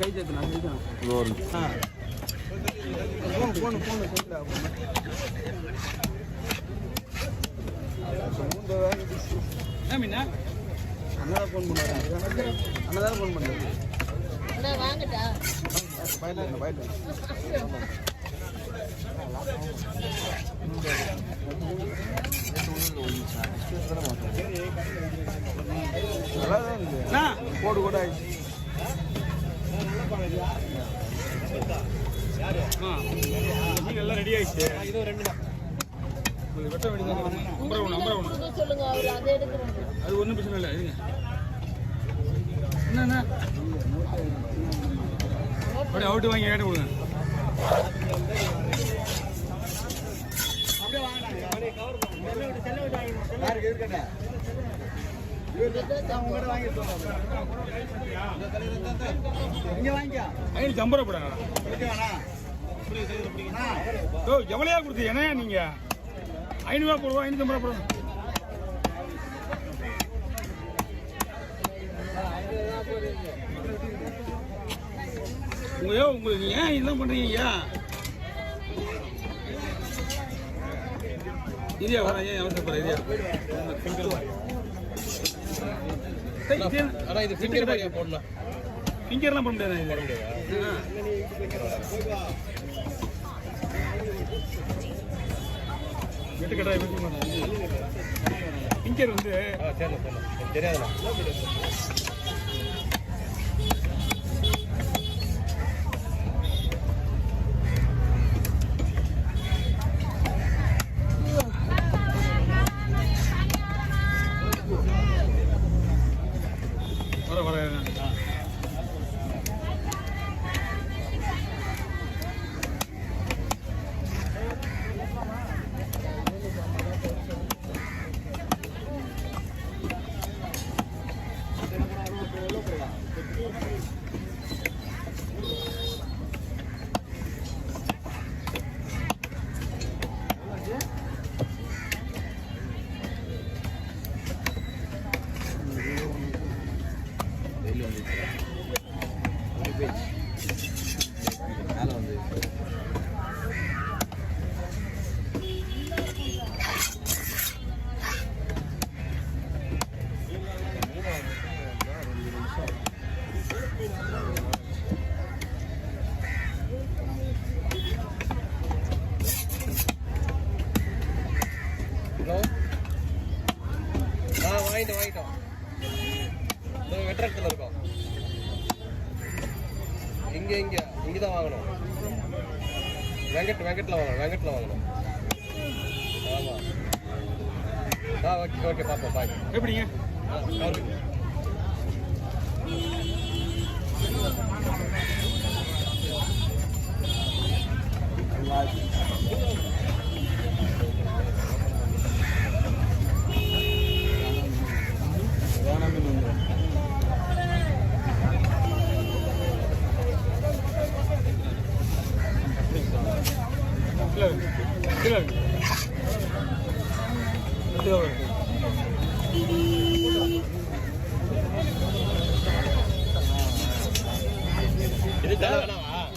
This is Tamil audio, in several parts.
கை சேர்த்துனா போன் மீனா அண்ணா ஃபோன் பண்ணாரு அண்ணா ஃபோன் பண்ணாரு வாங்கடா பயந்து கோடு கூட ஆயிடுச்சு எல்லாம் ரெடி ஆயிடுச்சு இது ரெண்டு தான் வெட்ட வேண்டியது சொல்லுங்க அது ஒன்றும் பிரச்சனை இல்லை இதுங்க என்னண்ணா அப்படியே அவுட்டு வாங்கி கேட்டு கொடுங்க ஐநூத்தி போடாங்க எவ்வளையா கொடுத்து என்ன நீங்க 500 போடுவோம் 550 போடுவோம் உங்களுக்கு ஏன் என்ன பண்றீங்க இதே வர ஏன் அவசரப்படுற இதே இது ஃபிங்கர் போடலாம் ஃபிங்கர்லாம் பண்ண முடியாது வெட்டுக்கடா ஃபிங்கர் வந்து தெரியாதுண்ணா வாங்கிட்டோம் வெட்டத்தில் இருக்கோம் இங்கே தான் வாங்கணும் வெங்கட்டில் வாங்கணும் ஆமாம் ஓகே பார்ப்போம் பாய் எப்படிங்க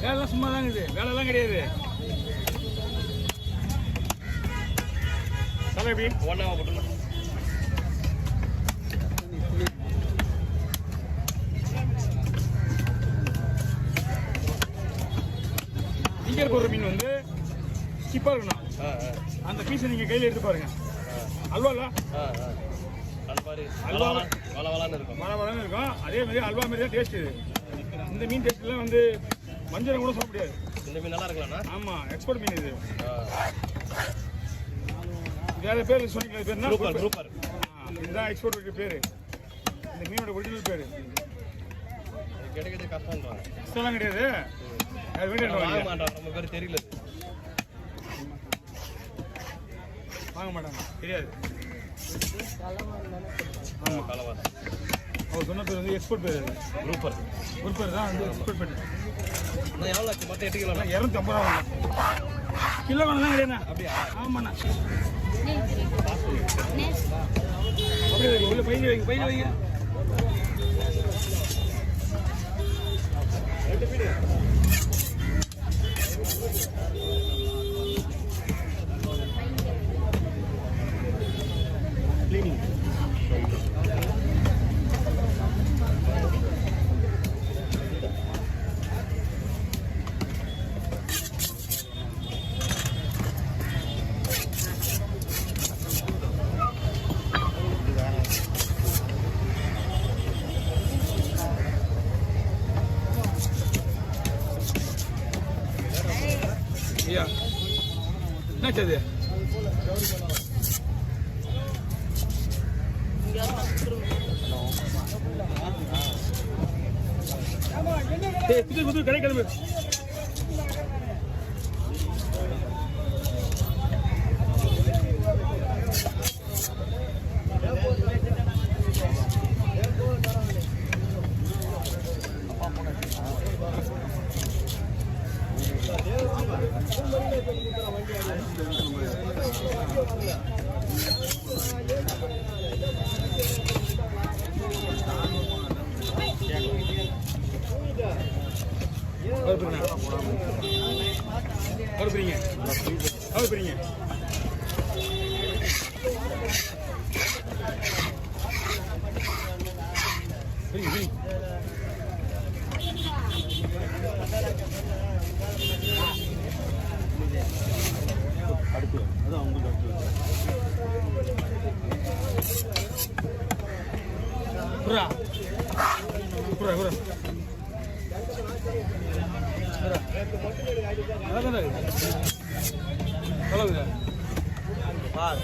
வேலைலாம் சும்மா தாங்க இது வேலைலாம் கிடையாது தலை எப்படி ஒன்னாவா போட்டுலாம் இங்கே போடுற மீன் வந்து சிப்பா இருக்கணும் அந்த பீஸை நீங்க கையில எடுத்து பாருங்க அல்வால அல்வா இருக்கும் அதே மாதிரி அல்வா மாதிரி தான் டேஸ்ட் இது இந்த மீன் டேஸ்ட்லாம் வந்து மஞ்சள் கூட சாப்பிட முடியாது இந்த மீன் நல்லா இருக்கலாம் ஆமா எக்ஸ்போர்ட் மீன் இது வேற பேர் சொன்னீங்க பேர் குரூப்பர் இதுதான் எக்ஸ்போர்ட் பேரு இந்த மீனோட ஒரிஜினல் பேரு கிடைக்கிறது கஷ்டம் கிடையாது நம்ம பேர் தெரியல வாங்க மாட்டாங்க தெரியாது அவர் சொன்ன பேர் வந்து எக்ஸ்போர்ட் பேர் குரூப்பர் தான் வந்து எக்ஸ்போர்ட் பேர் எவ்வளோ ஆச்சு மொத்தம் 8 கிலோ 250 ரூபா கிலோ வேணும் தான் கிடையாது அப்படியா ஆமாண்ணா அப்படியே உள்ள பையில வைங்க கிளீனிங் ஐயா என்னாச்சு அது குது கடை கிளம்பு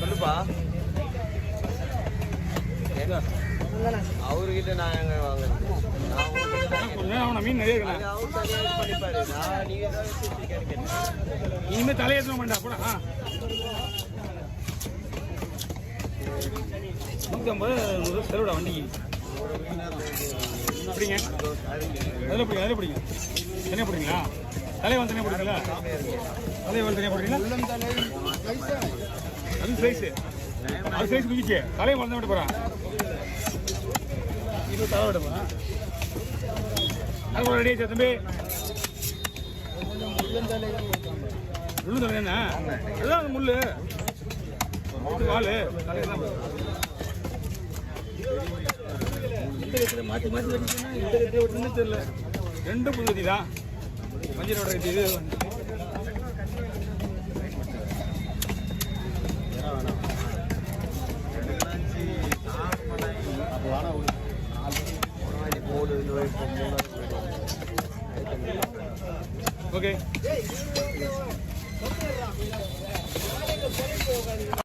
சொல்லுப்பா அவர்கிட்ட நான் எங்க வாங்குறேன் மீன் நிறைய இருக்கு பண்ணிப்பாரு நான் நீங்க இனிமே தலையேற்ற மாட்டா கூட 150 செலவிட வண்டிக்கு பிடிங்க அதில் பிடிங்க அதில் பிடிங்க தனியாக பிடிங்களா தலைவன் தனியாக பிடிங்களா தலைவன் தனியாக பிடிங்களா அது சைஸு அது சைஸ் குதிச்சு தலையை வளர்ந்து விட்டு போகிறான் இது தலை விடுமா அது ரெடி ஆச்சு தம்பி முள்ளு தலை என்ன அதுதான் முள்ளு வாழு தலையை தான் இந்த இடத்துல மாற்றி மாற்றி வச்சுன்னா இந்த இடத்துல ஒன்றும் தெரியல ரெண்டும் புதுதி தான் மஞ்சளோட இது ஓகே